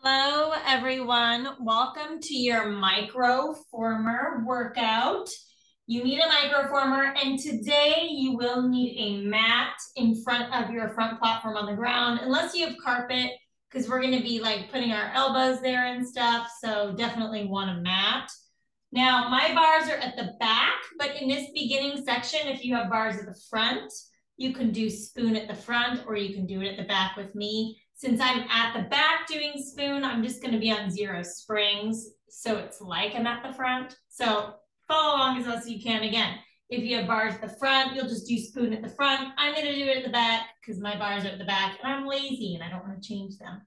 Hello, everyone. Welcome to your Microformer workout. You need a Microformer, and today you will need a mat in front of your front platform on the ground, unless you have carpet, because we're going to be like putting our elbows there and stuff. So definitely want a mat. Now, my bars are at the back, but in this beginning section, if you have bars at the front, you can do spoon at the front or you can do it at the back with me. Since I'm at the back doing spoon, I'm just going to be on 0 springs. So it's like I'm at the front. So follow along as best you can. Again, if you have bars at the front, you'll just do spoon at the front. I'm going to do it at the back because my bars are at the back and I'm lazy and I don't want to change them.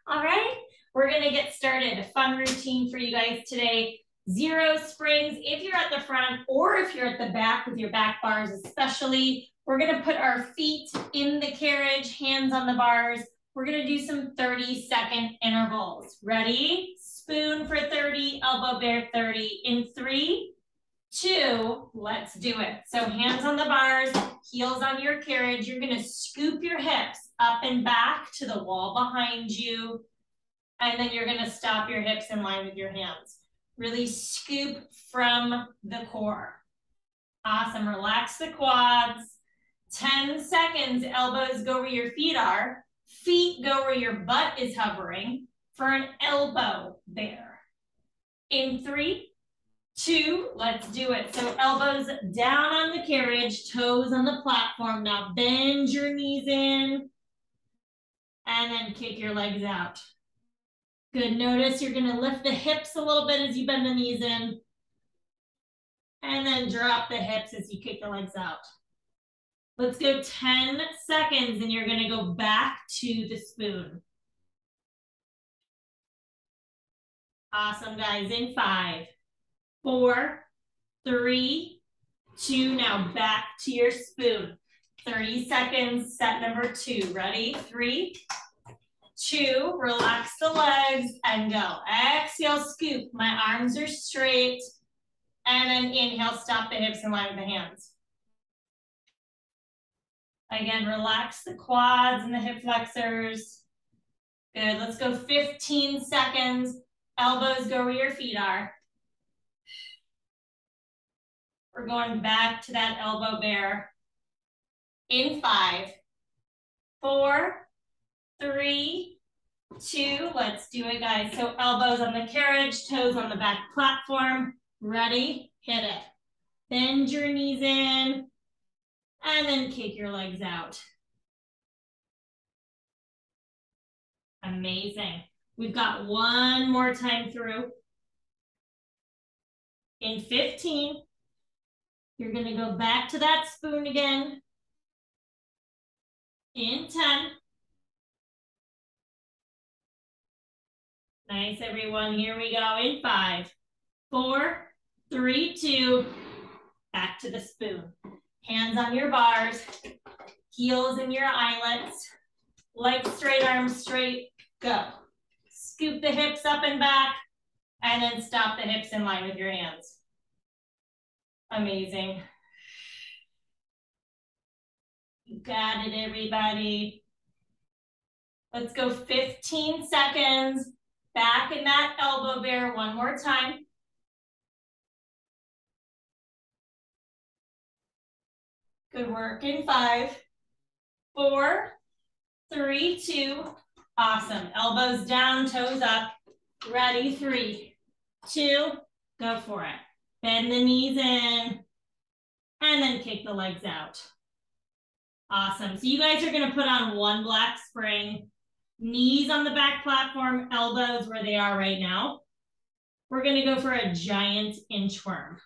All right, we're going to get started. A fun routine for you guys today. 0 springs if you're at the front or if you're at the back with your back bars especially. We're going to put our feet in the carriage, hands on the bars. We're going to do some 30-second intervals. Ready? Spoon for 30, elbow bear 30. In 3, 2, let's do it. So hands on the bars, heels on your carriage. You're going to scoop your hips up and back to the wall behind you. And then you're going to stop your hips in line with your hands. Really scoop from the core. Awesome. Relax the quads. 10 seconds, elbows go where your feet are. Feet go where your butt is hovering for an elbow bear. In 3, 2, let's do it. So elbows down on the carriage, toes on the platform. Now bend your knees in and then kick your legs out. Good. Notice you're going to lift the hips a little bit as you bend the knees in and then drop the hips as you kick the legs out. Let's go 10 seconds and you're going to go back to the spoon. Awesome, guys. In 5, 4, 3, 2. Now back to your spoon. 30 seconds, set number 2. Ready? 3, 2. Relax the legs and go. Exhale, scoop. My arms are straight. And then inhale, stop the hips in line with the hands. Again, relax the quads and the hip flexors. Good. Let's go 15 seconds. Elbows go where your feet are. We're going back to that elbow bear. In 5, 4, 3, 2. Let's do it, guys. So elbows on the carriage, toes on the back platform. Ready? Hit it. Bend your knees in. And then kick your legs out. Amazing. We've got one more time through. In 15, you're going to go back to that spoon again. In 10. Nice, everyone. Here we go. In 5, 4, 3, 2. Back to the spoon. Hands on your bars, heels in your eyelets, legs straight, arms straight, go. Scoop the hips up and back, and then stop the hips in line with your hands. Amazing. You got it, everybody. Let's go 15 seconds. Back in that elbow bear one more time. Good work. In 5, 4, 3, 2. Awesome. Elbows down, toes up. Ready? 3, 2. Go for it. Bend the knees in and then kick the legs out. Awesome. So you guys are going to put on 1 black spring, knees on the back platform, elbows where they are right now. We're going to go for a giant inchworm.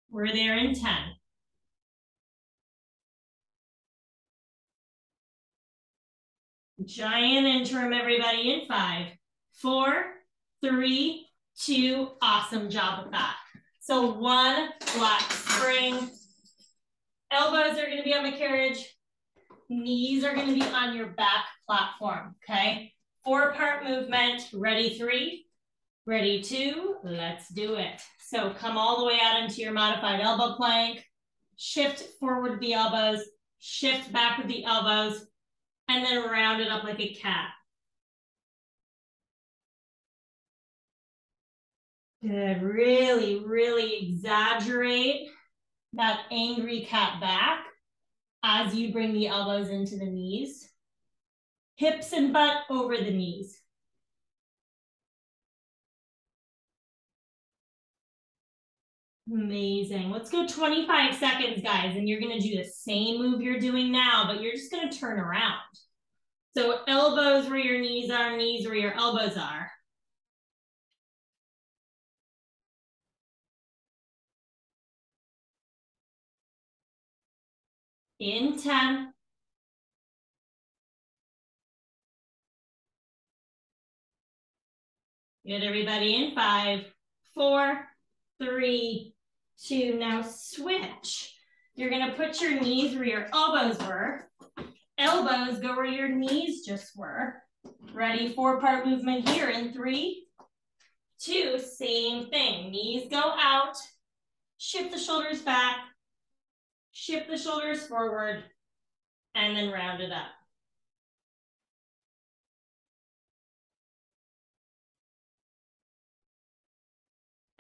We're there in 10. Giant inchworm, everybody, in 5, 4, 3, 2. Awesome job with that. So 1 black spring. Elbows are going to be on the carriage. Knees are going to be on your back platform, okay? 4-part movement. Ready? 3, ready? 2. Let's do it. So come all the way out into your modified elbow plank. Shift forward with the elbows. Shift back with the elbows. And then round it up like a cat. Good, really, really exaggerate that angry cat back as you bring the elbows into the knees. Hips and butt over the knees. Amazing. Let's go 25 seconds, guys. And you're going to do the same move you're doing now, but you're just going to turn around. So elbows where your knees are, knees where your elbows are. In 10. Good, everybody, in 5, 4, 3, 2. Now switch. You're going to put your knees where your elbows were. Elbows go where your knees just were. Ready? 4-part movement here in 3, 2. Same thing. Knees go out. Shift the shoulders back. Shift the shoulders forward. And then round it up.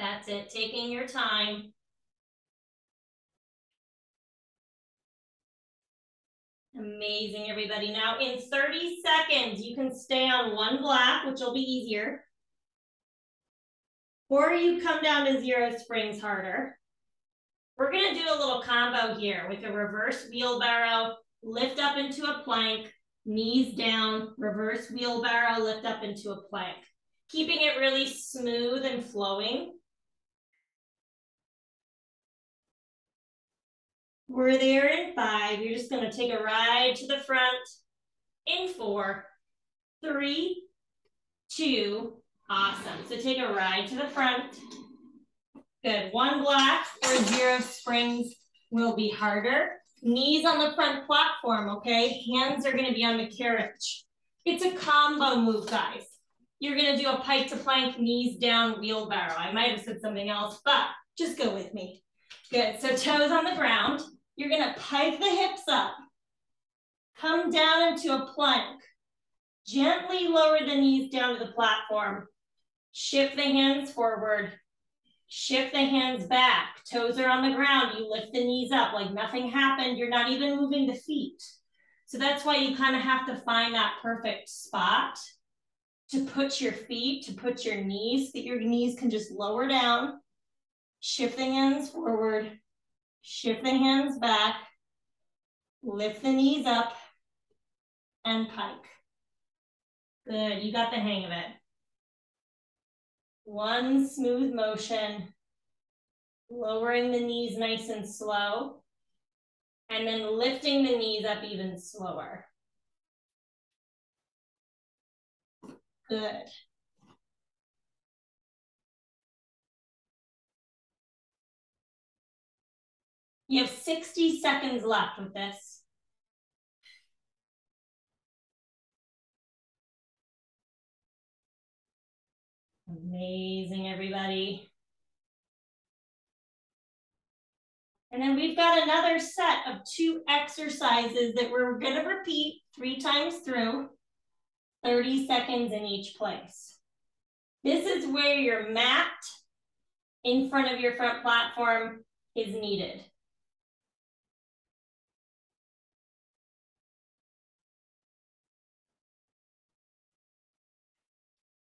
That's it. Taking your time. Amazing, everybody. Now in 30 seconds, you can stay on one block, which will be easier. Or you come down to 0 springs harder. We're gonna do a little combo here with a reverse wheelbarrow, lift up into a plank, knees down, reverse wheelbarrow, lift up into a plank. Keeping it really smooth and flowing. We're there in 5. You're just gonna take a ride to the front in 4, 3, 2. Awesome. So take a ride to the front. Good. 1 block or 0 springs will be harder. Knees on the front platform, okay? Hands are gonna be on the carriage. It's a combo move, guys. You're gonna do a pike to plank, knees down, wheelbarrow. I might have said something else, but just go with me. Good. So toes on the ground. You're gonna pike the hips up. Come down into a plank. Gently lower the knees down to the platform. Shift the hands forward. Shift the hands back. Toes are on the ground. You lift the knees up like nothing happened. You're not even moving the feet. So that's why you kind of have to find that perfect spot to put your feet, to put your knees, so that your knees can just lower down. Shift the hands forward. Shift the hands back. Lift the knees up and pike. Good, you got the hang of it. One smooth motion, lowering the knees nice and slow, and then lifting the knees up even slower. Good. You have 60 seconds left with this. Amazing, everybody. And then we've got another set of 2 exercises that we're gonna repeat 3 times through, 30 seconds in each place. This is where your mat in front of your front platform is needed.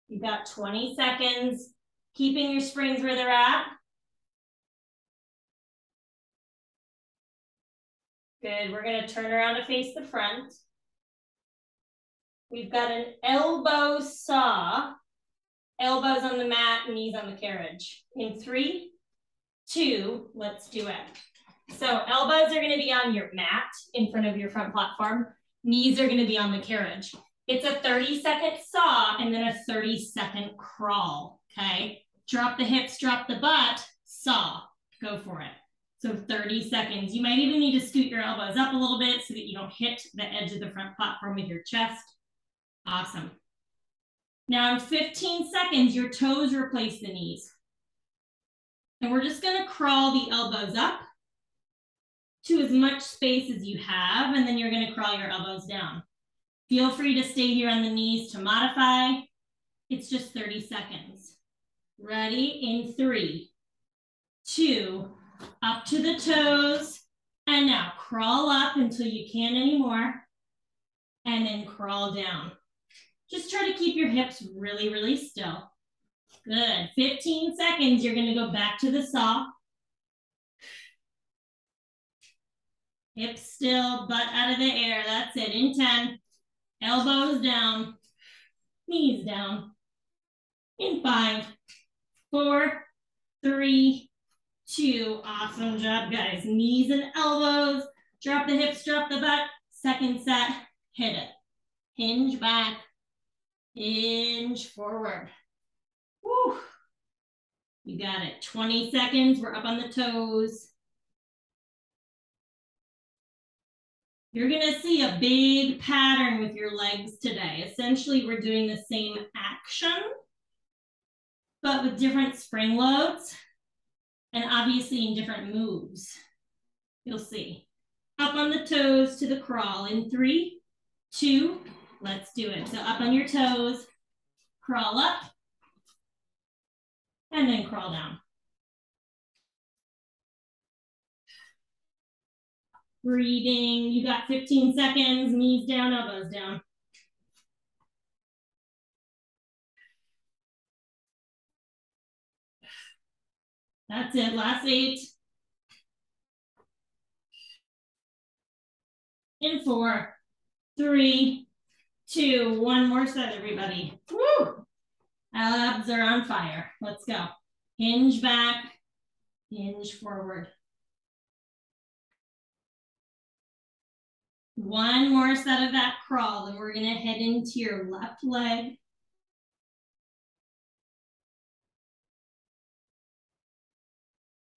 You've got 20 seconds, keeping your springs where they're at. Good, we're gonna turn around to face the front. We've got an elbow saw, elbows on the mat, knees on the carriage. In 3, 2, let's do it. So elbows are gonna be on your mat in front of your front platform. Knees are gonna be on the carriage. It's a 30-second saw and then a 30-second crawl, okay? Drop the hips, drop the butt, saw, go for it. So 30 seconds. You might even need to scoot your elbows up a little bit so that you don't hit the edge of the front platform with your chest. Awesome. Now in 15 seconds, your toes replace the knees. And we're just gonna crawl the elbows up to as much space as you have, and then you're gonna crawl your elbows down. Feel free to stay here on the knees to modify. It's just 30 seconds. Ready? In 3, 2, up to the toes. And now crawl up until you can't anymore. And then crawl down. Just try to keep your hips really, really still. Good. 15 seconds. You're going to go back to the saw. Hips still, butt out of the air. That's it. In 10. Elbows down. Knees down. In 5, 4, 3, 2. Awesome job, guys. Knees and elbows. Drop the hips, drop the butt. Second set. Hit it. Hinge back. Hinge forward. Woo. You got it. 20 seconds. We're up on the toes. You're going to see a big pattern with your legs today. Essentially, we're doing the same action, but with different spring loads and obviously in different moves. You'll see. Up on the toes to the crawl in 3, 2, let's do it. So up on your toes, crawl up, and then crawl down. Breathing, you got 15 seconds, knees down, elbows down. That's it, last 8. In 4, 3, 2, one more set, everybody. Woo! Abs are on fire. Let's go. Hinge back, hinge forward. One more set of that crawl, then we're gonna head into your left leg.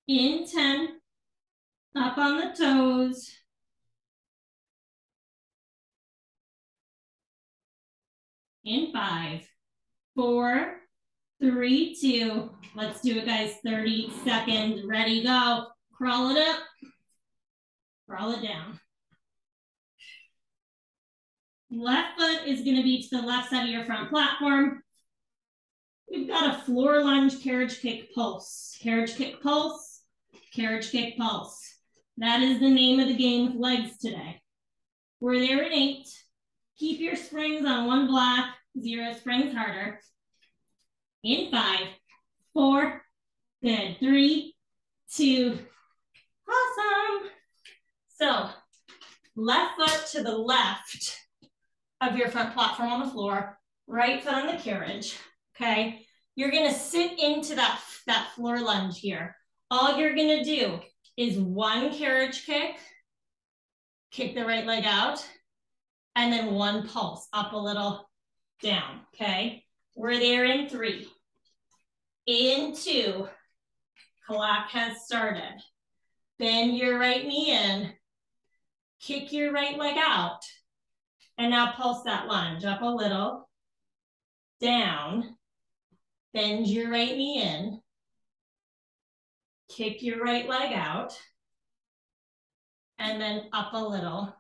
In 10, up on the toes. In 5, 4, 3, 2. Let's do it, guys. 30 seconds. Ready, go. Crawl it up. Crawl it down. Left foot is going to be to the left side of your front platform. We've got a floor lunge, carriage kick, pulse. Carriage kick, pulse. Carriage kick, pulse. That is the name of the game with legs today. We're there in 8. Keep your springs on 1 block. 0 springs harder. In 5, 4, good. 3, 2, awesome. So left foot to the left of your front platform on the floor, right foot on the carriage, okay? You're gonna sit into that floor lunge here. All you're gonna do is 1 carriage kick the right leg out, and then 1 pulse, up a little, down, okay? We're there in 3. In 2, clock has started. Bend your right knee in, kick your right leg out, and now pulse that lunge up a little, down, bend your right knee in, kick your right leg out, and then up a little,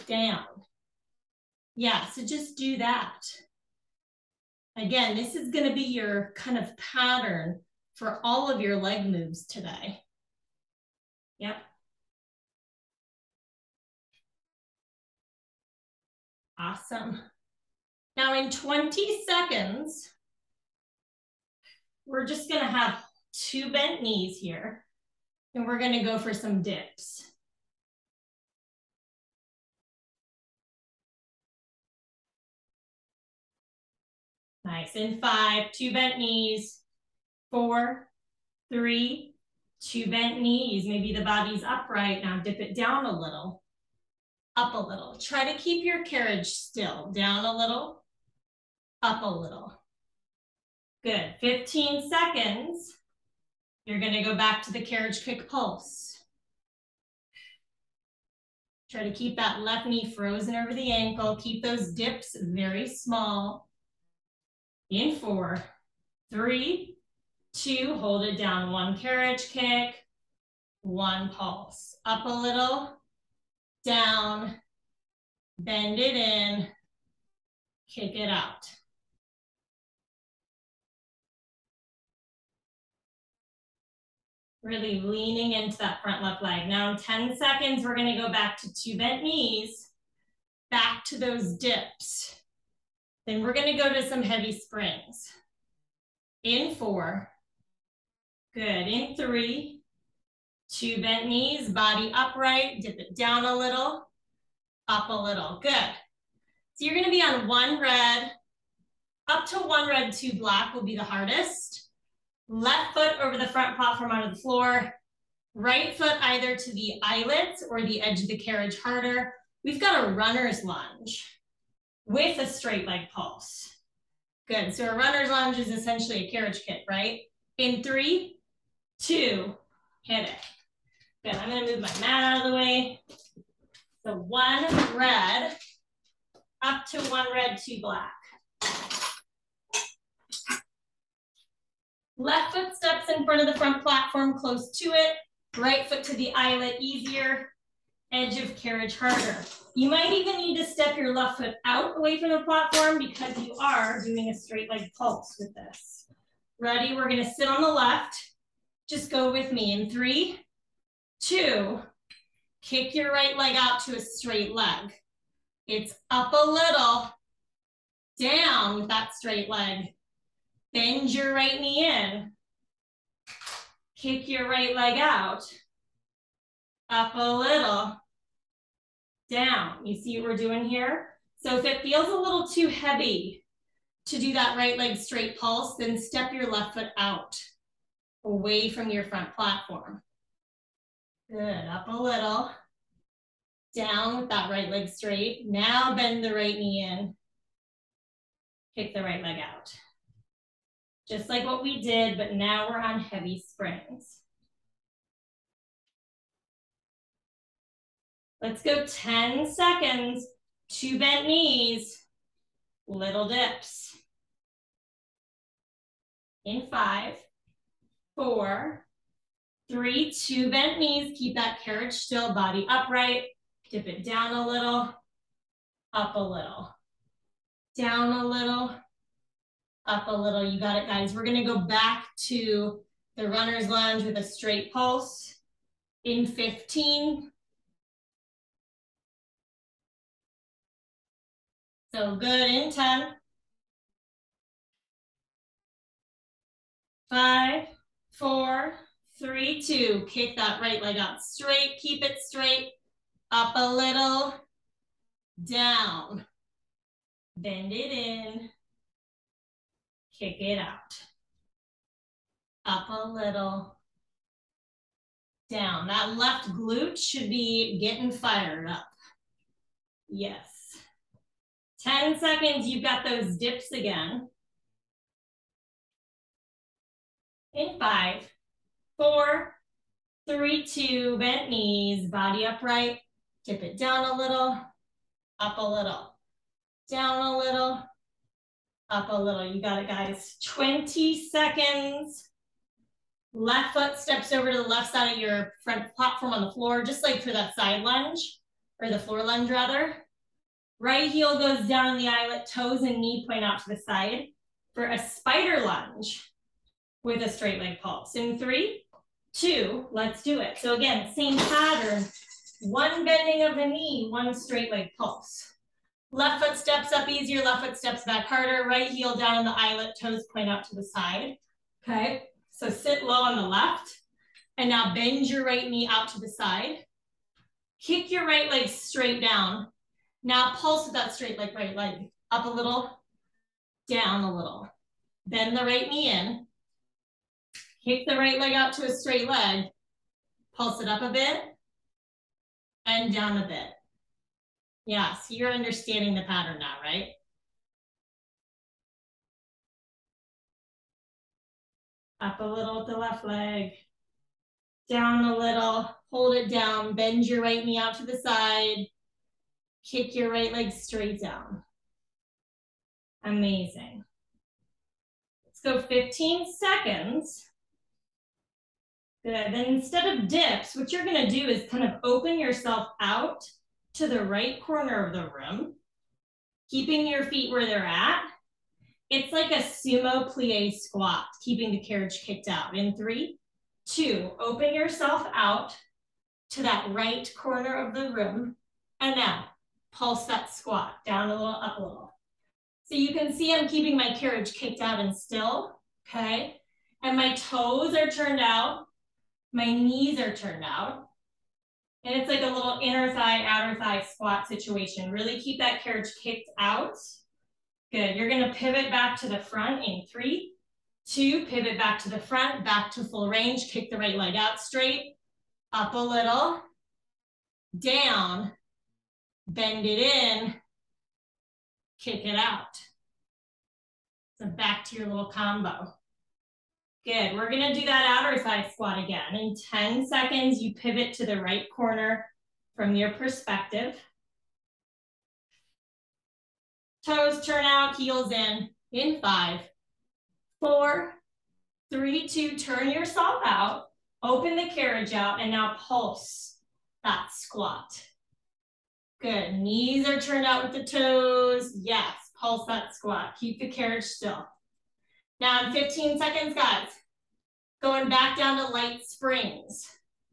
down. Yeah, so just do that. Again, this is going to be your kind of pattern for all of your leg moves today. Yep. Awesome. Now in 20 seconds, we're just going to have 2 bent knees here, and we're going to go for some dips. Nice. In 5, 2 bent knees. 4, 3, 2 bent knees. Maybe the body's upright. Now dip it down a little, up a little. Try to keep your carriage still. Down a little, up a little. Good. 15 seconds. You're going to go back to the carriage kick pulse. Try to keep that left knee frozen over the ankle. Keep those dips very small. In 4, 3, 2, hold it down. 1 carriage kick, 1 pulse. Up a little, down, bend it in, kick it out. Really leaning into that front left leg. Now in 10 seconds, we're gonna go back to 2 bent knees, back to those dips. Then we're gonna go to some heavy springs. In 4, good, in 3, 2 bent knees, body upright, dip it down a little, up a little, good. So you're gonna be on 1 red, up to 1 red, 2 black will be the hardest. Left foot over the front platform onto the floor, right foot either to the eyelets or the edge of the carriage harder. We've got a runner's lunge with a straight leg pulse. Good, so a runner's lunge is essentially a carriage kick, right? In 3, 2, hit it. Good, I'm gonna move my mat out of the way. So 1 red, up to 1 red, 2 black. Left foot steps in front of the front platform, close to it. Right foot to the eyelet, easier. Edge of carriage harder. You might even need to step your left foot out away from the platform because you are doing a straight leg pulse with this. Ready? We're gonna sit on the left. Just go with me in 3, 2, kick your right leg out to a straight leg. It's up a little, down with that straight leg. Bend your right knee in. Kick your right leg out. Up a little, down. You see what we're doing here? So if it feels a little too heavy to do that right leg straight pulse, then step your left foot out, away from your front platform. Good, up a little, down with that right leg straight. Now bend the right knee in, kick the right leg out. Just like what we did, but now we're on heavy springs. Let's go 10 seconds, 2 bent knees, little dips. In 5, 4, 3, 2 bent knees, keep that carriage still, body upright, dip it down a little, up a little, down a little, up a little. You got it, guys. We're gonna go back to the runner's lunge with a straight pulse in 15. So good, in 10. 5, 4, 3, 2. Kick that right leg out straight, keep it straight, up a little, down. Bend it in, kick it out. Up a little, down. That left glute should be getting fired up. Yes. 10 seconds, you've got those dips again. In 5, 4, 3, 2, bent knees, body upright, dip it down a little, up a little, down a little, up a little. You got it, guys. 20 seconds. Left foot steps over to the left side of your front platform on the floor, just like for that side lunge, or the floor lunge rather. Right heel goes down on the eyelet, toes and knee point out to the side for a spider lunge with a straight leg pulse. In 3, 2, let's do it. So again, same pattern, 1 bending of the knee, 1 straight leg pulse. Left foot steps up easier, left foot steps back harder, right heel down on the eyelet, toes point out to the side. Okay, so sit low on the left, and now bend your right knee out to the side. Kick your right leg straight down. Now pulse with that straight leg, right leg. Up a little, down a little. Bend the right knee in. Kick the right leg out to a straight leg. Pulse it up a bit and down a bit. Yeah, so you're understanding the pattern now, right? Up a little with the left leg. Down a little, hold it down, bend your right knee out to the side. Kick your right leg straight down. Amazing. Let's go 15 seconds. Good, then instead of dips, what you're gonna do is kind of open yourself out to the right corner of the room, keeping your feet where they're at. It's like a sumo plie squat, keeping the carriage kicked out. In 3, 2, open yourself out to that right corner of the room. And now pulse that squat, down a little, up a little. So you can see I'm keeping my carriage kicked out and still, okay? And my toes are turned out, my knees are turned out. And it's like a little inner thigh, outer thigh squat situation. Really keep that carriage kicked out. Good, you're gonna pivot back to the front in 3, 2, pivot back to the front, back to full range, kick the right leg out straight, up a little, down, bend it in, kick it out. So back to your little combo. Good, we're gonna do that outer thigh squat again. In 10 seconds, you pivot to the right corner from your perspective. Toes turn out, heels in 5, 4, 3, 2, turn yourself out, open the carriage out, and now pulse that squat. Good, knees are turned out with the toes. Yes, pulse that squat, keep the carriage still. Now in 15 seconds, guys, going back down to light springs.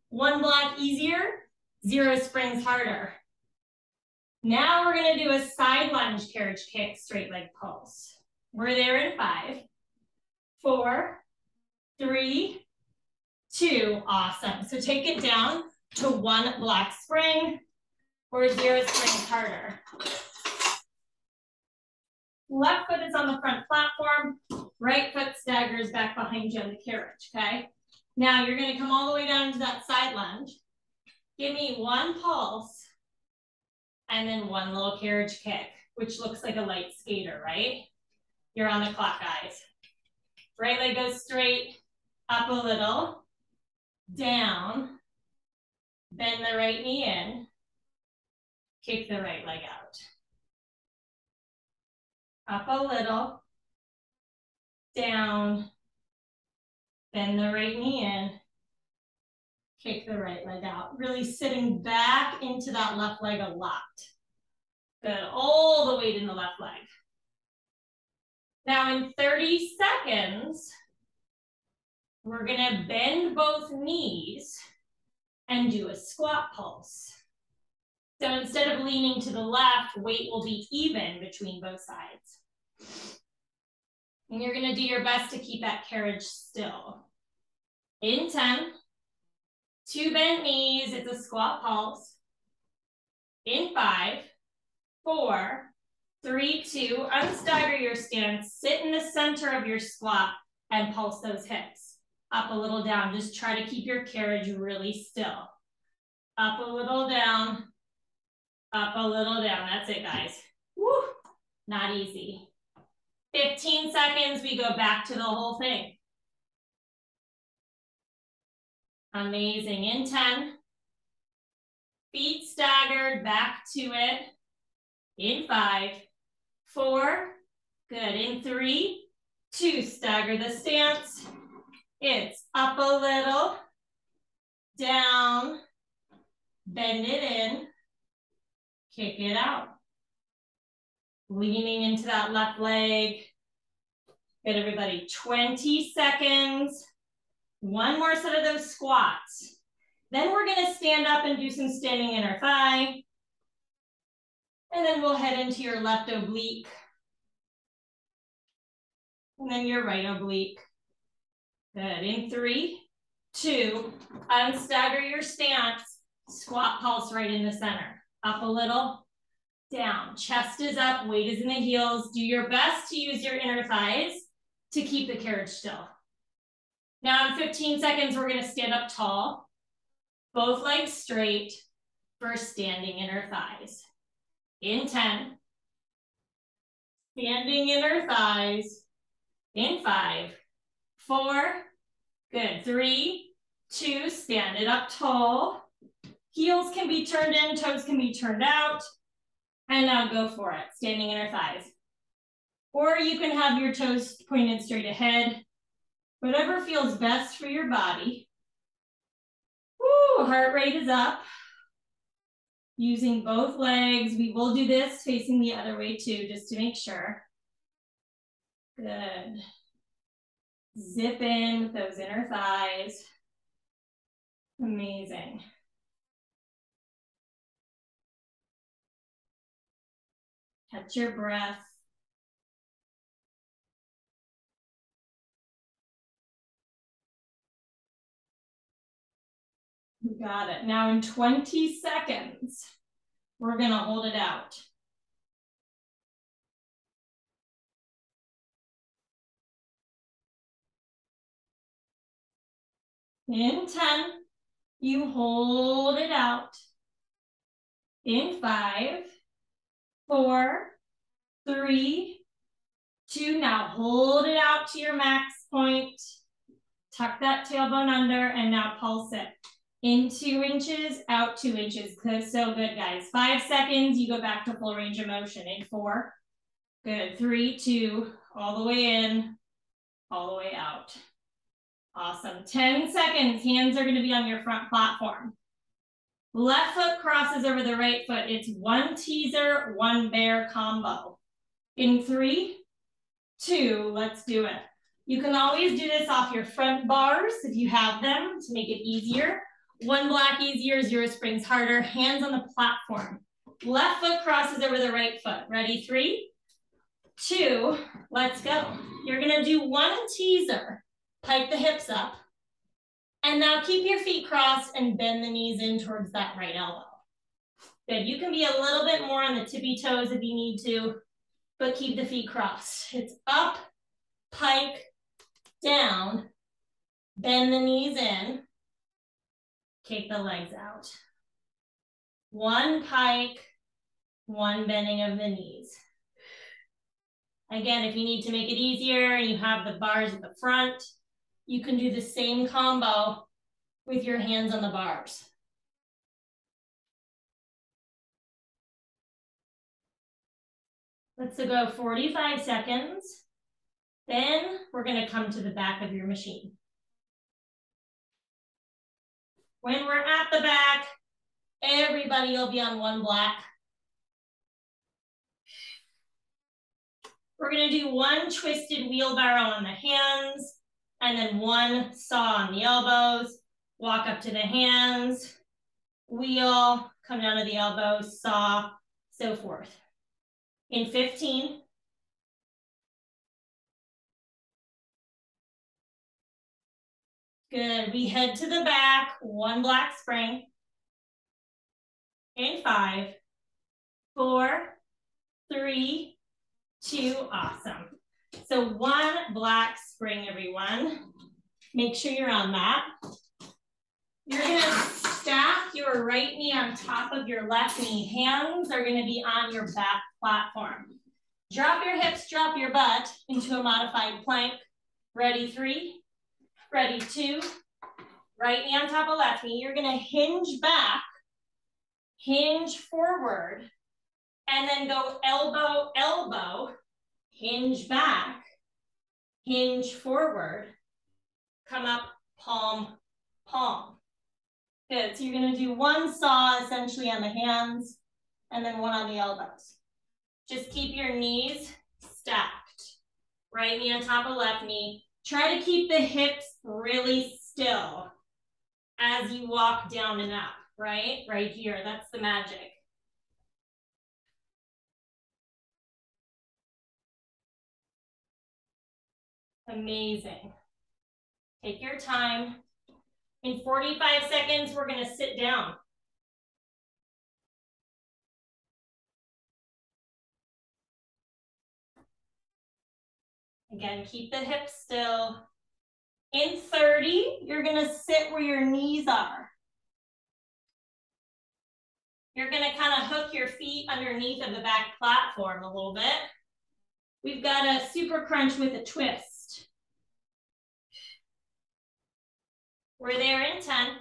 1 block easier, 0 springs harder. Now we're gonna do a side lunge carriage kick, straight leg pulse. We're there in 5, 4, 3, 2, awesome. So take it down to 1 block spring or 0 springs harder. Left foot is on the front platform, right foot staggers back behind you on the carriage, okay? Now you're gonna come all the way down to that side lunge. Give me 1 pulse and then 1 little carriage kick, which looks like a light skater, right? You're on the clock, guys. Right leg goes straight, up a little, down, bend the right knee in, kick the right leg out. Up a little, down, bend the right knee in, kick the right leg out. Really sitting back into that left leg a lot. Good, all the weight in the left leg. Now in 30 seconds, we're gonna bend both knees and do a squat pulse. So instead of leaning to the left, weight will be even between both sides. And you're gonna do your best to keep that carriage still. In 10, 2 bent knees, it's a squat pulse. In 5, 4, 3, 2, unstagger your stance, sit in the center of your squat and pulse those hips. Up a little down, just try to keep your carriage really still. Up a little down, up a little down, that's it guys. Woo, not easy. 15 seconds, we go back to the whole thing. Amazing, in 10, feet staggered, back to it. In 5, 4, good, in 3, 2, stagger the stance. It's up a little, down, bend it in, kick it out. Leaning into that left leg. Good, everybody, 20 seconds. 1 more set of those squats. Then we're gonna stand up and do some standing inner thigh. And then we'll head into your left oblique. And then your right oblique. Good, in 3, 2, unstagger your stance, squat pulse right in the center. Up a little, down, chest is up, weight is in the heels. Do your best to use your inner thighs to keep the carriage still. Now in 15 seconds, we're gonna stand up tall, both legs straight for standing inner thighs. In 10, standing inner thighs. In 5, 4, good, 3, 2, stand it up tall. Heels can be turned in, toes can be turned out. And now go for it, standing inner thighs. Or you can have your toes pointed straight ahead. Whatever feels best for your body. Woo, heart rate is up. Using both legs. We will do this facing the other way too, just to make sure. Good. Zip in with those inner thighs. Amazing. Catch your breath. You got it. Now in 20 seconds, we're gonna hold it out. In 10, you hold it out. In 5, 4, 3, 2, now hold it out to your max point. Tuck that tailbone under and now pulse it. In 2 inches, out 2 inches. Good, so good, guys. 5 seconds, you go back to full range of motion. In 4, good, 3, 2, all the way in, all the way out. Awesome, 10 seconds, hands are gonna be on your front platform. Left foot crosses over the right foot. It's 1 teaser, 1 bear combo. In 3, 2, let's do it. You can always do this off your front bars if you have them to make it easier. 1 block easier, 0 springs harder. Hands on the platform. Left foot crosses over the right foot. Ready? 3, 2, let's go. You're gonna do 1 teaser. Pike the hips up. And now keep your feet crossed and bend the knees in towards that right elbow. Good, you can be a little bit more on the tippy toes if you need to, but keep the feet crossed. It's up, pike, down, bend the knees in, kick the legs out. 1 pike, 1 bending of the knees. Again, if you need to make it easier and you have the bars at the front, you can do the same combo with your hands on the bars. Let's go 45 seconds. Then we're gonna come to the back of your machine. When we're at the back, everybody will be on 1 block. We're gonna do 1 twisted wheelbarrow on the hands, and then 1 saw on the elbows. Walk up to the hands, wheel, come down to the elbows, saw, so forth. In 15, good, we head to the back, 1 black spring. In 5, 4, 3, 2, awesome. So 1 black spring, everyone. Make sure you're on that. You're gonna stack your right knee on top of your left knee. Hands are gonna be on your back platform. Drop your hips, drop your butt into a modified plank. Ready? 3, ready? 2, right knee on top of left knee. You're gonna hinge back, hinge forward, and then go elbow, elbow, hinge back, hinge forward, come up, palm, palm. Good, so you're gonna do 1 saw essentially on the hands and then 1 on the elbows. Just keep your knees stacked. Right knee on top of left knee. Try to keep the hips really still as you walk down and up, right? Right here, that's the magic. Amazing. Take your time. In 45 seconds, we're gonna sit down. Again, keep the hips still. In 30, you're gonna sit where your knees are. You're gonna kind of hook your feet underneath of the back platform a little bit. We've got a super crunch with a twist. We're there in 10.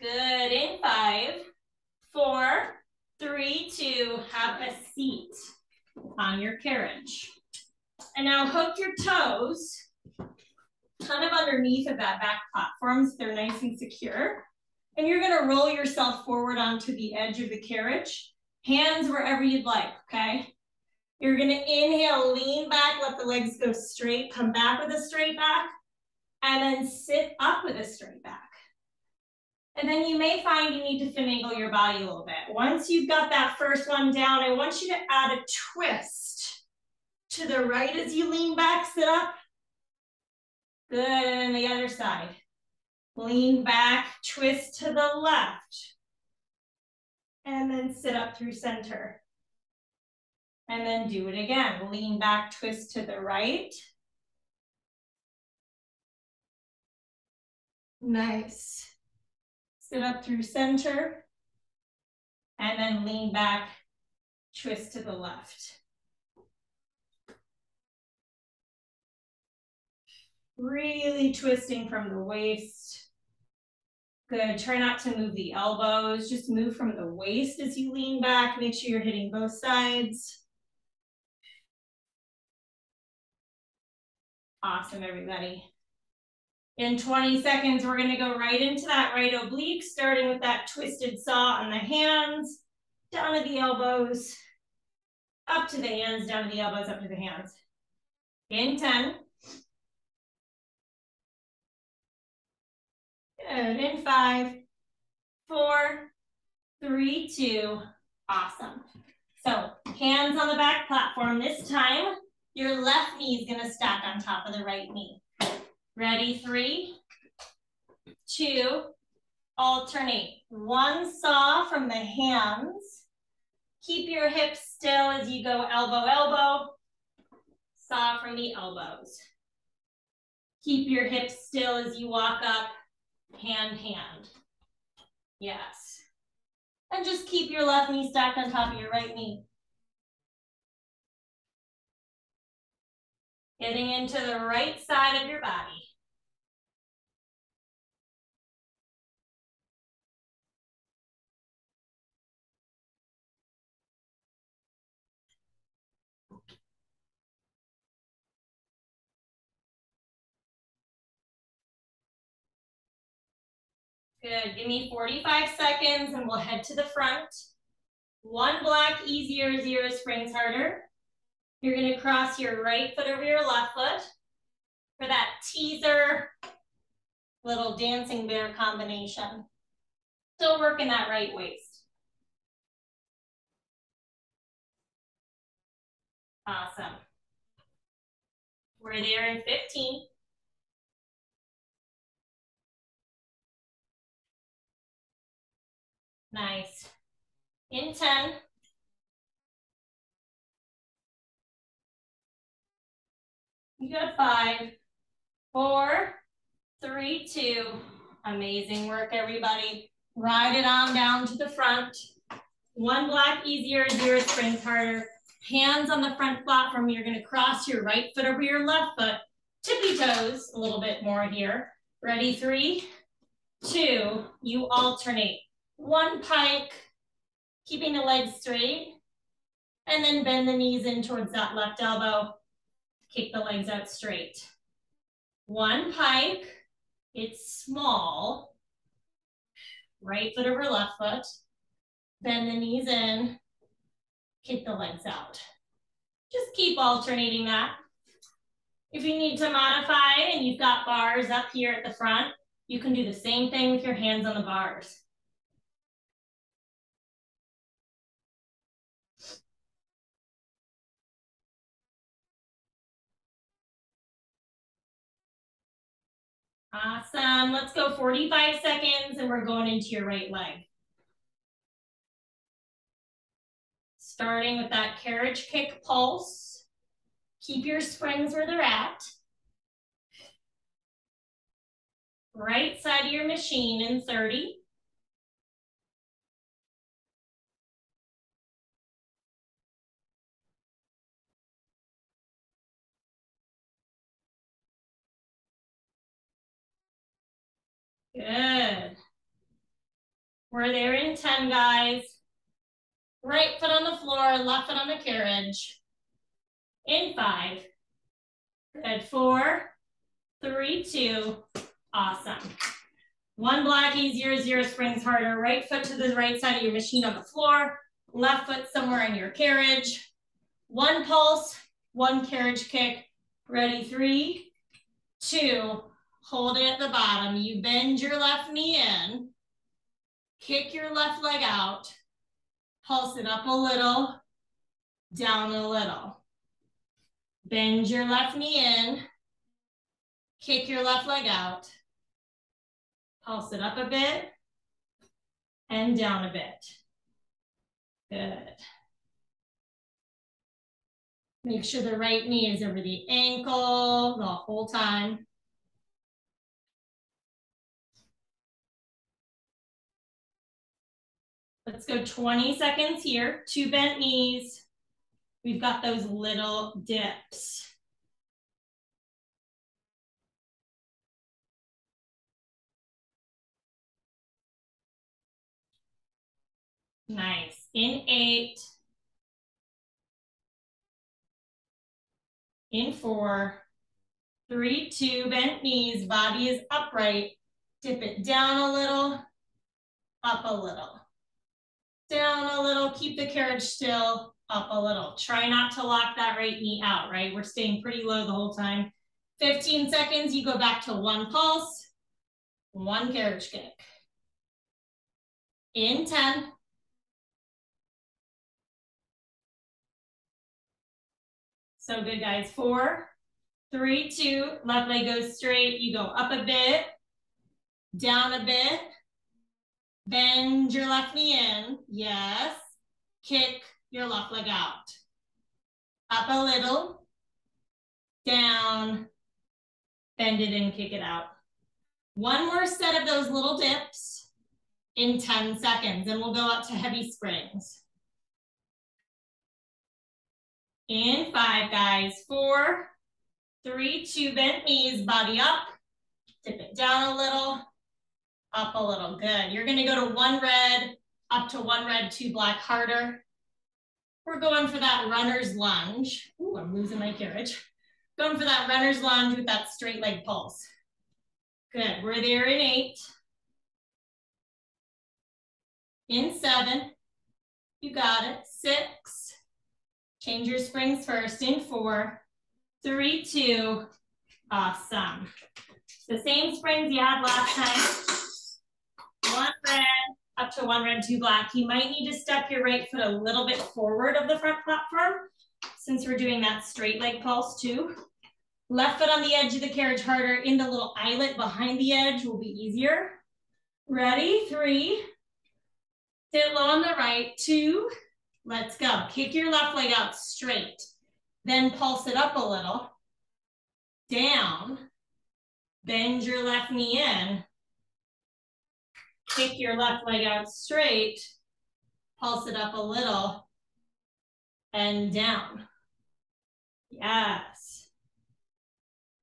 Good, in 5, 4, 3, 2, have a seat on your carriage. And now hook your toes kind of underneath of that back platform so they're nice and secure. And you're gonna roll yourself forward onto the edge of the carriage. Hands wherever you'd like, okay? You're gonna inhale, lean back, let the legs go straight, come back with a straight back, and then sit up with a straight back. And then you may find you need to finagle your body a little bit. Once you've got that first one down, I want you to add a twist to the right as you lean back, sit up. Good, and the other side. Lean back, twist to the left. And then sit up through center. And then do it again. Lean back, twist to the right. Nice. Sit up through center. And then lean back, twist to the left. Really twisting from the waist. Good, try not to move the elbows, just move from the waist as you lean back. Make sure you're hitting both sides. Awesome, everybody. In 20 seconds, we're gonna go right into that right oblique, starting with that twisted saw on the hands, down to the elbows, up to the hands, down to the elbows, up to the hands. In 10. Good, in 5, 4, 3, 2, awesome. So hands on the back platform. This time, your left knee is gonna stack on top of the right knee. Ready, 3, 2, alternate. One saw from the hands. Keep your hips still as you go elbow, elbow. Saw from the elbows. Keep your hips still as you walk up, hand, hand. Yes. And just keep your left knee stacked on top of your right knee. Getting into the right side of your body. Good, give me 45 seconds and we'll head to the front. One block, easier, 0 springs harder. You're gonna cross your right foot over your left foot for that teaser, little dancing bear combination. Still working that right waist. Awesome. We're there in 15. Nice. In 10. You got 5, 4, 3, 2. Amazing work, everybody. Ride it on down to the front. One block easier, 0 springs harder. Hands on the front platform. You're going to cross your right foot over your left foot. Tippy toes a little bit more here. Ready, 3, 2. You alternate. One pike, keeping the legs straight. And then bend the knees in towards that left elbow. Kick the legs out straight. One pike. It's small. Right foot over left foot. Bend the knees in. Kick the legs out. Just keep alternating that. If you need to modify and you've got bars up here at the front, you can do the same thing with your hands on the bars. Awesome. Let's go 45 seconds and we're going into your right leg. Starting with that carriage kick pulse. Keep your springs where they're at. Right side of your machine in 30. Good. We're there in 10, guys. Right foot on the floor, left foot on the carriage. In 5. Good, 4, 3, 2. Awesome. One block easier, 0 springs harder. Right foot to the right side of your machine on the floor. Left foot somewhere in your carriage. One pulse, one carriage kick. Ready, 3, 2, hold it at the bottom. You bend your left knee in, kick your left leg out, pulse it up a little, down a little. Bend your left knee in, kick your left leg out, pulse it up a bit, and down a bit. Good. Make sure the right knee is over the ankle the whole time. Let's go 20 seconds here, 2 bent knees. We've got those little dips. Nice. In 8. In 4. 3, 2, bent knees, body is upright. Dip it down a little, up a little. Down a little, keep the carriage still, up a little. Try not to lock that right knee out, right? We're staying pretty low the whole time. 15 seconds, you go back to 1 pulse, 1 carriage kick. In 10. So good, guys. 4, 3, 2, left leg goes straight. You go up a bit, down a bit, bend your left knee in. Yes. Kick your left leg out. Up a little, down, bend it in, kick it out. 1 more set of those little dips in 10 seconds, and we'll go up to heavy springs. In 5, guys. 4, 3, 2, bent knees, body up. Dip it down a little, up a little. Good. You're gonna go to 1 red, up to 1 red, 2 black, harder. We're going for that runner's lunge. Ooh, I'm losing my carriage. Going for that runner's lunge with that straight leg pulse. Good. We're there in 8. In 7. You got it. 6. Change your springs first. In 4. 3, 2. Awesome. The same springs you had last time. 1 red, up to 1 red, 2 black. You might need to step your right foot a little bit forward of the front platform since we're doing that straight leg pulse too. Left foot on the edge of the carriage harder. In the little eyelet behind the edge will be easier. Ready? 3. Sit low on the right. 2. Let's go. Kick your left leg out straight. Then pulse it up a little. Down. Bend your left knee in. Kick your left leg out straight. Pulse it up a little. And down. Yes.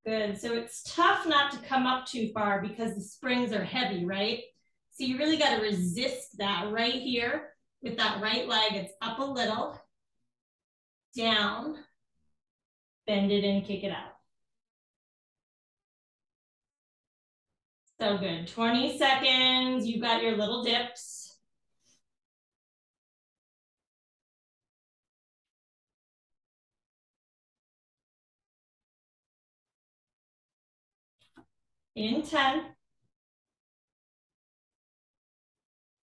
Good. So it's tough not to come up too far because the springs are heavy, right? So you really got to resist that right here with that right leg. It's up a little, down, bend it in, kick it out. So good. 20 seconds. You've got your little dips. In 10.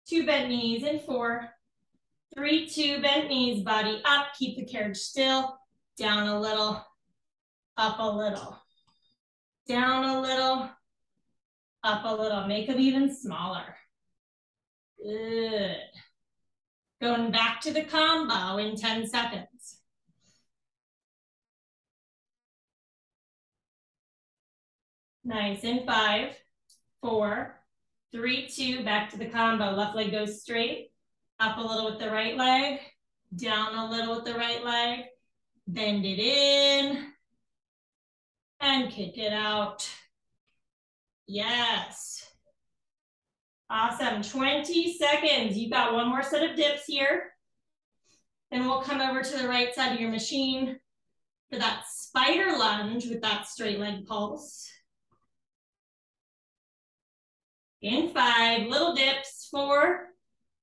2 bent knees in 4. 3, 2, bent knees, body up. Keep the carriage still. Down a little, up a little. Down a little, up a little. Make them even smaller. Good. Going back to the combo in 10 seconds. Nice. In 5, 4, 3, 2, back to the combo. Left leg goes straight. Up a little with the right leg. Down a little with the right leg. Bend it in. And kick it out. Yes. Awesome. 20 seconds. You've got 1 more set of dips here. Then we'll come over to the right side of your machine for that spider lunge with that straight leg pulse. In 5, little dips. 4,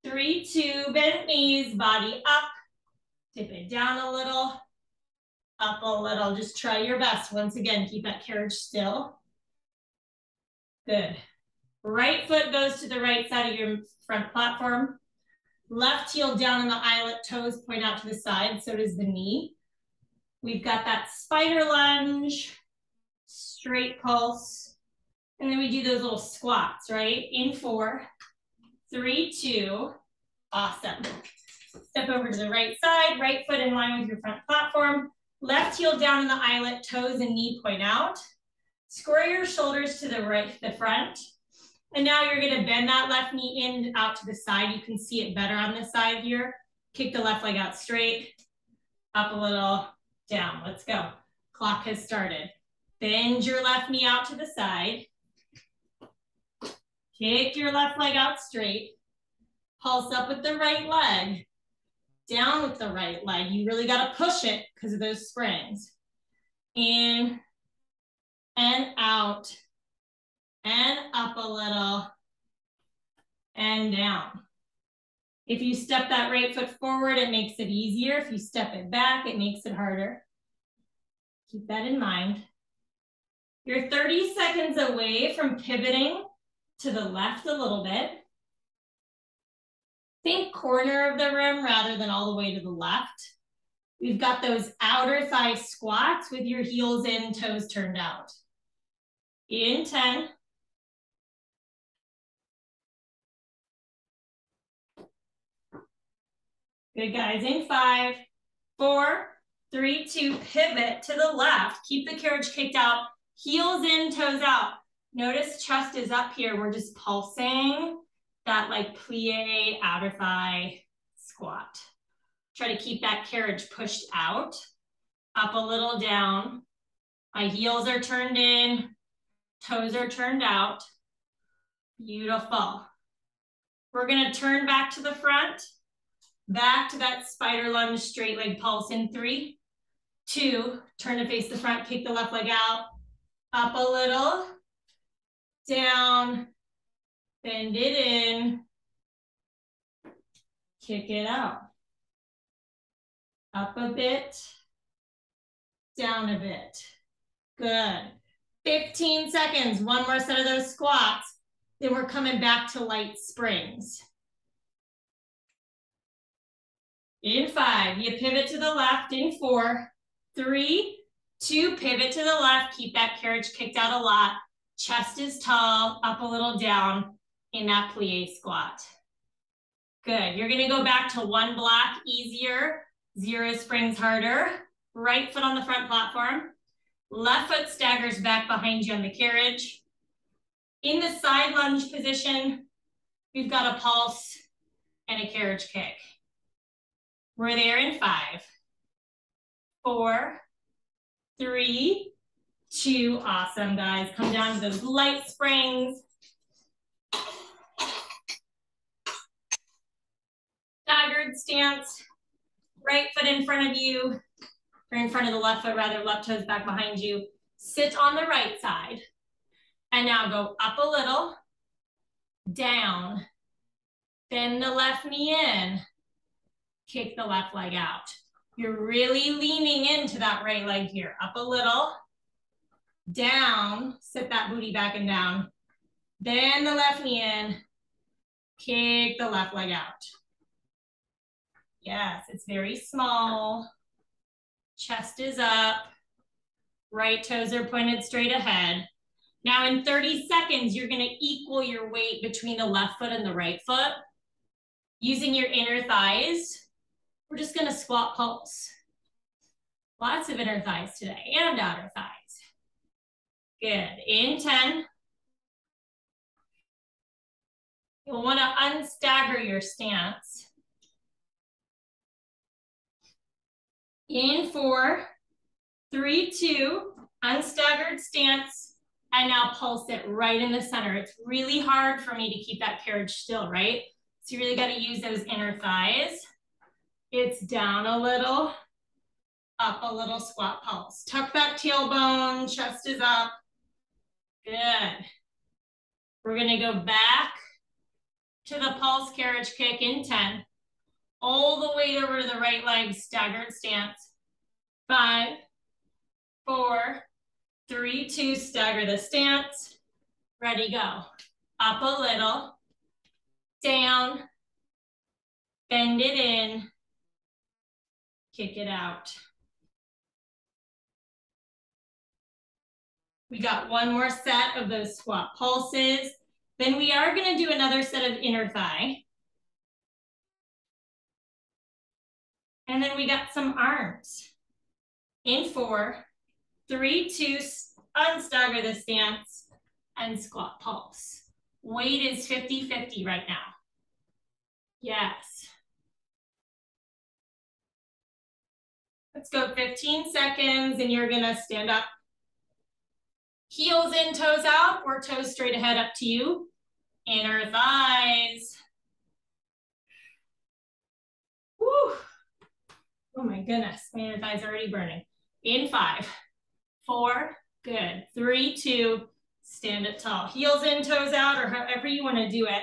3, 2, bent knees, body up. Dip it down a little, up a little. Just try your best. Once again, keep that carriage still. Good. Right foot goes to the right side of your front platform. Left heel down on the eyelet, toes point out to the side, so does the knee. We've got that spider lunge, straight pulse, and then we do those little squats, right? In 4, 3, 2, awesome. Step over to the right side, right foot in line with your front platform, left heel down on the eyelet, toes and knee point out. Square your shoulders to the right, the front. And now you're gonna bend that left knee in out to the side. You can see it better on this side here. Kick the left leg out straight, up a little, down. Let's go. Clock has started. Bend your left knee out to the side. Kick your left leg out straight. Pulse up with the right leg. Down with the right leg. You really gotta push it because of those springs. In and out. And up a little, and down. If you step that right foot forward, it makes it easier. If you step it back, it makes it harder. Keep that in mind. You're 30 seconds away from pivoting to the left a little bit. Think corner of the room rather than all the way to the left. We've got those outer thigh squats with your heels in, toes turned out. In 10. Good, guys. In 5, 4, 3, 2, pivot to the left. Keep the carriage kicked out. Heels in, toes out. Notice chest is up here. We're just pulsing that like plie outer thigh squat. Try to keep that carriage pushed out. Up a little, down. My heels are turned in. Toes are turned out. Beautiful. We're going to turn back to the front. Back to that spider lunge, straight leg pulse in 3, 2, turn to face the front, kick the left leg out, up a little, down, bend it in, kick it out, up a bit, down a bit. Good. 15 seconds, one more set of those squats, then we're coming back to light springs. In 5, you pivot to the left. In 4, 3, 2, pivot to the left. Keep that carriage kicked out a lot. Chest is tall, up a little, down in that plie squat. Good. You're going to go back to 1 block, easier. 0 springs harder. Right foot on the front platform. Left foot staggers back behind you on the carriage. In the side lunge position, we've got a pulse and a carriage kick. We're there in 5, 4, 3, 2, awesome, guys. Come down to those light springs. Staggered stance, right foot in front of you, or in front of the left foot, rather, left toes back behind you. Sit on the right side. And now go up a little, down, bend the left knee in, kick the left leg out. You're really leaning into that right leg here. Up a little, down, sit that booty back and down. Bend the left knee in, kick the left leg out. Yes, it's very small. Chest is up. Right toes are pointed straight ahead. Now in 30 seconds, you're gonna equal your weight between the left foot and the right foot. Using your inner thighs, we're just gonna squat pulse. Lots of inner thighs today and outer thighs. Good, in 10. You'll wanna unstagger your stance. In 4, 3, 2, unstaggered stance, and now pulse it right in the center. It's really hard for me to keep that carriage still, right? So you really gotta use those inner thighs. It's down a little, up a little, squat pulse. Tuck that tailbone, chest is up. Good. We're gonna go back to the pulse carriage kick in 10. All the weight over to the right leg, staggered stance. 5, 4, 3, 2, stagger the stance. Ready, go. Up a little, down, bend it in, kick it out. We got one more set of those squat pulses. Then we are gonna do another set of inner thigh. And then we got some arms. In 4, 3, 2, unstagger the stance and squat pulse. Weight is 50-50 right now. Yes. Let's go 15 seconds and you're gonna stand up. Heels in, toes out, or toes straight ahead, up to you. Inner thighs. Woo. Oh my goodness, my inner thighs are already burning. In 5, 4, good. 3, 2, stand up tall. Heels in, toes out, or however you wanna do it.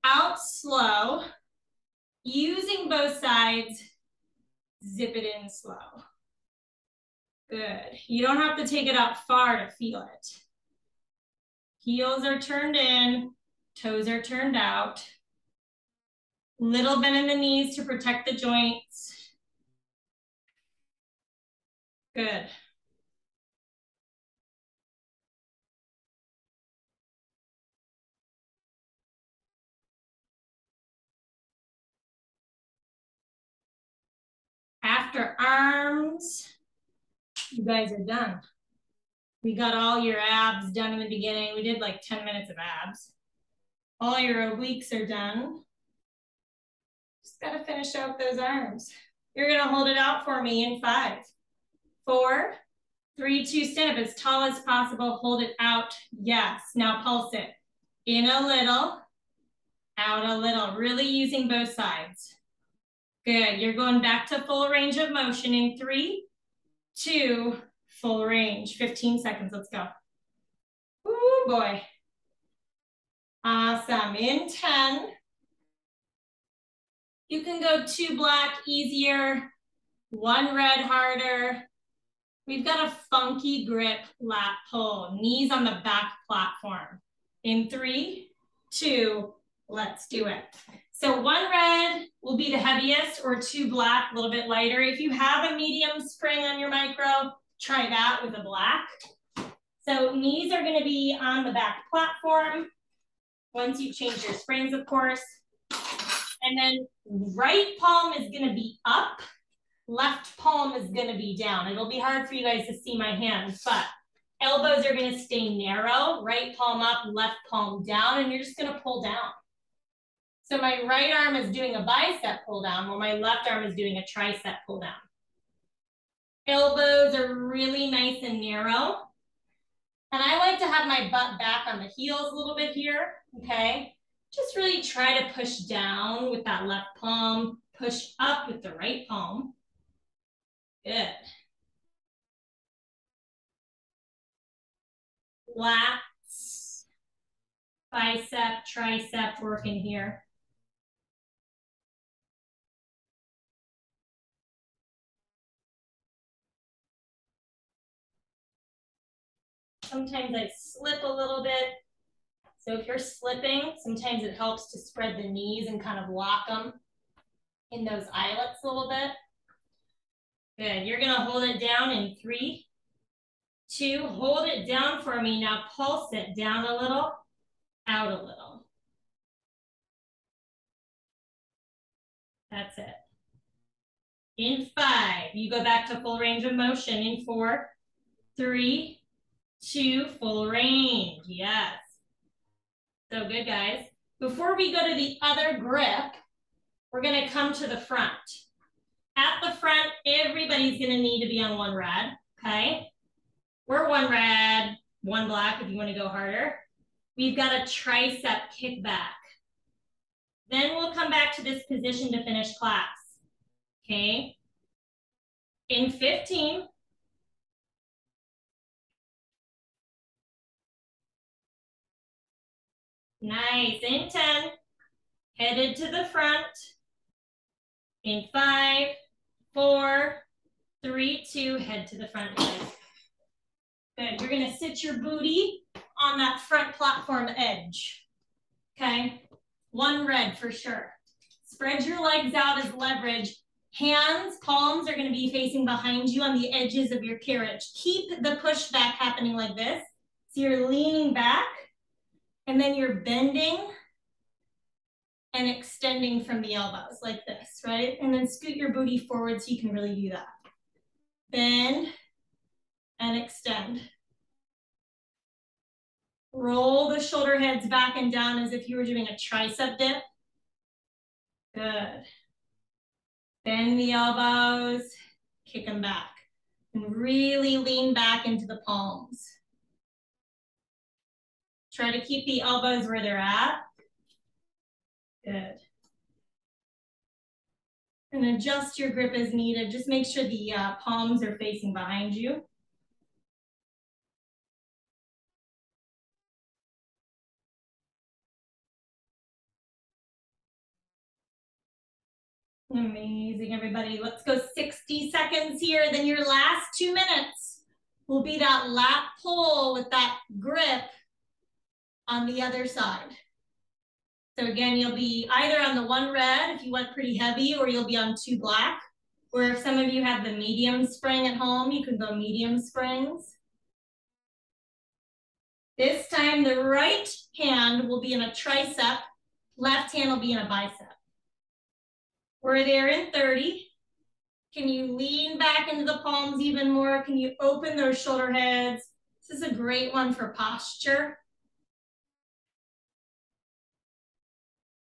Out slow, using both sides, zip it in slow. Good. You don't have to take it out far to feel it. Heels are turned in, toes are turned out. Little bend in the knees to protect the joints. Good. After arms, you guys are done. We got all your abs done in the beginning. We did like 10 minutes of abs. All your obliques are done. Just gotta finish out those arms. You're gonna hold it out for me in 5, 4, 3, 2, stand up as tall as possible. Hold it out. Yes. Now pulse it. In a little, out a little. Really using both sides. Good. You're going back to full range of motion in 3, 2, full range. 15 seconds. Let's go. Ooh, boy. Awesome. In 10. You can go 2 black, easier. 1 red, harder. We've got a funky grip lat pull. Knees on the back platform. In 3, 2, let's do it. So 1 red will be the heaviest, or 2 black, a little bit lighter. If you have a medium spring on your micro, try that with a black. So knees are gonna be on the back platform. Once you change your springs, of course. And then right palm is gonna be up. Left palm is gonna be down. It'll be hard for you guys to see my hands, but elbows are gonna stay narrow. Right palm up, left palm down, and you're just gonna pull down. So my right arm is doing a bicep pull down, while my left arm is doing a tricep pull down. Elbows are really nice and narrow. And I like to have my butt back on the heels a little bit here, okay? Just really try to push down with that left palm, push up with the right palm. Good. Lats, bicep, tricep working here. Sometimes I slip a little bit. So if you're slipping, sometimes it helps to spread the knees and kind of lock them in those eyelets a little bit. Good. You're going to hold it down in 3, 2. Hold it down for me. Now pulse it down a little, out a little. That's it. In 5, you go back to full range of motion. In 4, 3, 2, full range. Yes. So good, guys. Before we go to the other grip, we're going to come to the front. At the front, everybody's going to need to be on 1 red, okay? We're 1 red, 1 black if you want to go harder. We've got a tricep kickback. Then we'll come back to this position to finish class, okay? In 15, nice. In 10, headed to the front. In 5, 4, 3, 2, head to the front, guys. Good. You're gonna sit your booty on that front platform edge. Okay, one red for sure. Spread your legs out as leverage. Hands, palms are gonna be facing behind you on the edges of your carriage. Keep the push back happening like this. So you're leaning back and then you're bending and extending from the elbows like this, right? And then scoot your booty forward so you can really do that. Bend and extend. Roll the shoulder heads back and down as if you were doing a tricep dip. Good. Bend the elbows, kick them back. And really lean back into the palms. Try to keep the elbows where they're at. Good. And adjust your grip as needed. Just make sure the palms are facing behind you. Amazing, everybody. Let's go 60 seconds here. Then your last 2 minutes will be that lat pull with that grip on the other side. So again, you'll be either on the one red if you went pretty heavy, or you'll be on 2 black. Or if some of you have the medium spring at home, you can go medium springs. This time, the right hand will be in a tricep, left hand will be in a bicep. We're there in 30. Can you lean back into the palms even more? Can you open those shoulder heads? This is a great one for posture.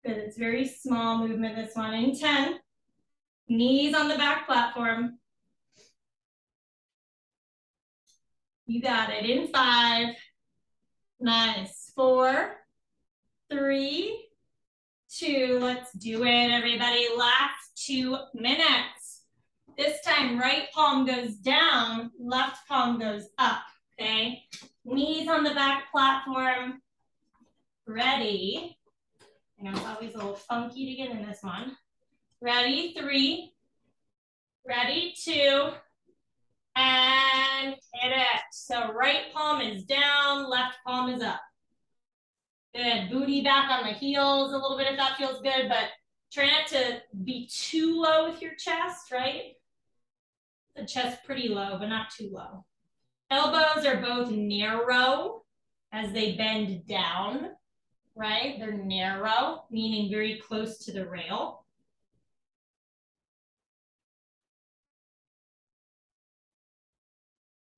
Good, it's very small movement, this one. In 10, knees on the back platform. You got it. In 5, nice. 4, 3, 2, let's do it, everybody. Last 2 minutes. This time, right palm goes down, left palm goes up, okay? Knees on the back platform. Ready. I know it's always a little funky to get in this one. Ready, 3, ready, 2, and hit it. So right palm is down, left palm is up. Good, booty back on the heels a little bit if that feels good, but try not to be too low with your chest, right? The chest pretty low, but not too low. Elbows are both narrow as they bend down, right? They're narrow, meaning very close to the rail.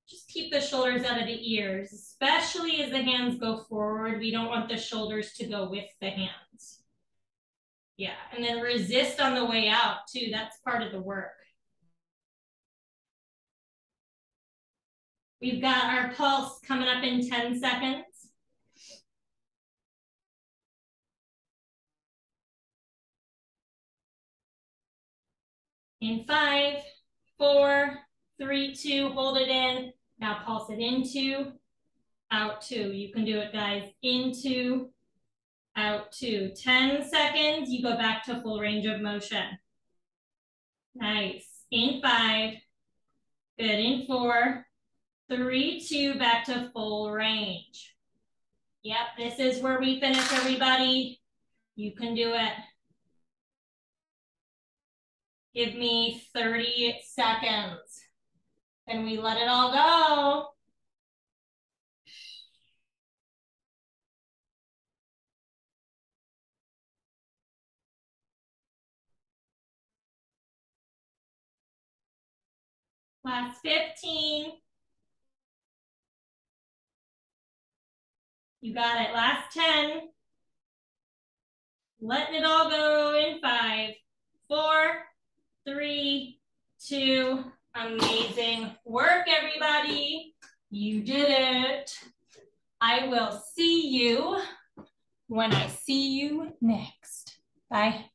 Just keep the shoulders out of the ears, especially as the hands go forward. We don't want the shoulders to go with the hands. Yeah, and then resist on the way out too. That's part of the work. We've got our pulse coming up in 10 seconds. In 5, 4, 3, 2, hold it in. Now pulse it into, out 2. You can do it, guys. Into, out 2. 10 seconds, you go back to full range of motion. Nice. In 5, good. In 4, 3, 2, back to full range. Yep, this is where we finish, everybody. You can do it. Give me 30 seconds. And we let it all go. Last 15. You got it. Last 10. Letting it all go in 5, 4, 3, 2. Amazing work, everybody. You did it. I will see you when I see you next. Bye.